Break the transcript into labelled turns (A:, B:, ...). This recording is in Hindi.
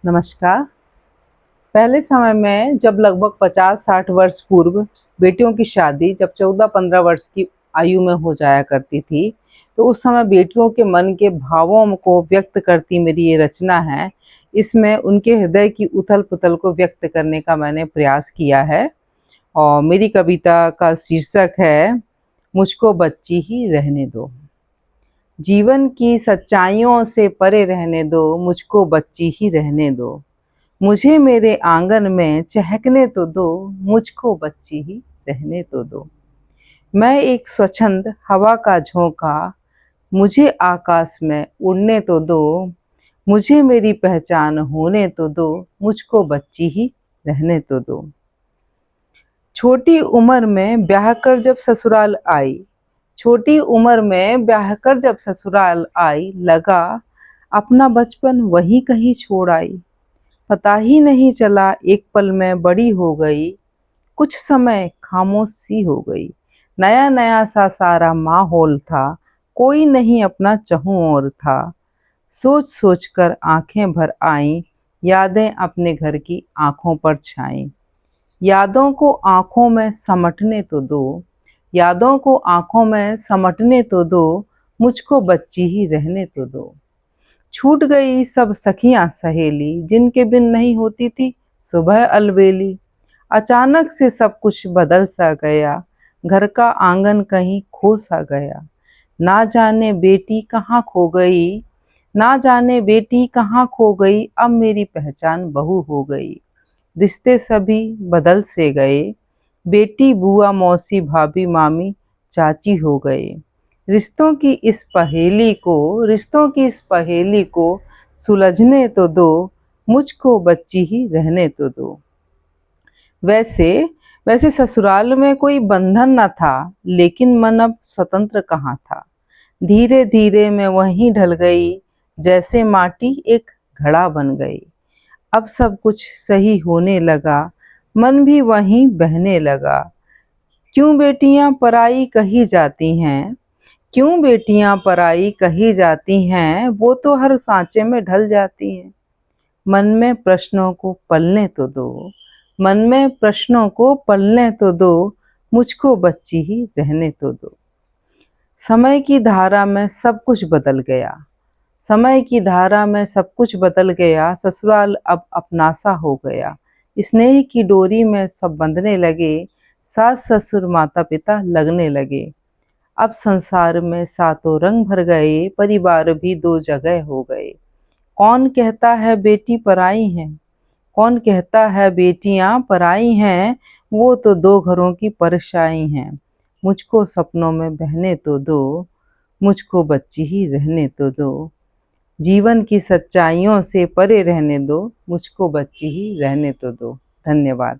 A: नमस्कार। पहले समय में जब लगभग 50-60 वर्ष पूर्व बेटियों की शादी जब 14-15 वर्ष की आयु में हो जाया करती थी, तो उस समय बेटियों के मन के भावों को व्यक्त करती मेरी ये रचना है। इसमें उनके हृदय की उथल-पुथल को व्यक्त करने का मैंने प्रयास किया है और मेरी कविता का शीर्षक है, मुझको बच्ची ही रहने दो। जीवन की सच्चाइयों से परे रहने दो, मुझको बच्ची ही रहने दो। मुझे मेरे आंगन में चहकने तो दो, मुझको बच्ची ही रहने तो दो। मैं एक स्वच्छंद हवा का झोंका, मुझे आकाश में उड़ने तो दो। मुझे मेरी पहचान होने तो दो, मुझको बच्ची ही रहने तो दो। छोटी उम्र में ब्याह कर जब ससुराल आई, छोटी उम्र में ब्याह कर जब ससुराल आई, लगा अपना बचपन वहीं कहीं छोड़ आई। पता ही नहीं चला एक पल में बड़ी हो गई, कुछ समय खामोश सी हो गई। नया नया सा सारा माहौल था, कोई नहीं अपना चहूँ और था। सोच सोच कर आंखें भर आईं, यादें अपने घर की आंखों पर छाईं। यादों को आंखों में समटने तो दो, यादों को आंखों में समटने तो दो, मुझको बच्ची ही रहने तो दो। छूट गई सब सखियां सहेली, जिनके बिन नहीं होती थी सुबह अलबेली। अचानक से सब कुछ बदल सा गया, घर का आंगन कहीं खो सा गया। ना जाने बेटी कहाँ खो गई, ना जाने बेटी कहाँ खो गई, अब मेरी पहचान बहू हो गई। रिश्ते सभी बदल से गए, बेटी बुआ मौसी भाभी मामी चाची हो गए। रिश्तों की इस पहेली को सुलझने तो दो, मुझको बच्ची ही रहने तो दो। वैसे वैसे ससुराल में कोई बंधन न था, लेकिन मन अब स्वतंत्र कहाँ था। धीरे धीरे मैं वहीं ढल गई, जैसे माटी एक घड़ा बन गई। अब सब कुछ सही होने लगा, मन भी वहीं बहने लगा। क्यों बेटियां पराई कही जाती हैं, क्यों बेटियां पराई कही जाती हैं, वो तो हर सांचे में ढल जाती हैं। मन में प्रश्नों को पलने तो दो, मन में प्रश्नों को पलने तो दो, मुझको बच्ची ही रहने तो दो। समय की धारा में सब कुछ बदल गया, समय की धारा में सब कुछ बदल गया। ससुराल अब अपनासा हो गया, स्नेह की डोरी में सब बंधने लगे। सास ससुर माता पिता लगने लगे। अब संसार में सातों रंग भर गए, परिवार भी दो जगह हो गए। कौन कहता है बेटी पराई है, कौन कहता है बेटियां पराई हैं, वो तो दो घरों की परछाई हैं। मुझको सपनों में बहने तो दो, मुझको बच्ची ही रहने तो दो। जीवन की सच्चाइयों से परे रहने दो, मुझको बच्ची ही रहने तो दो। धन्यवाद।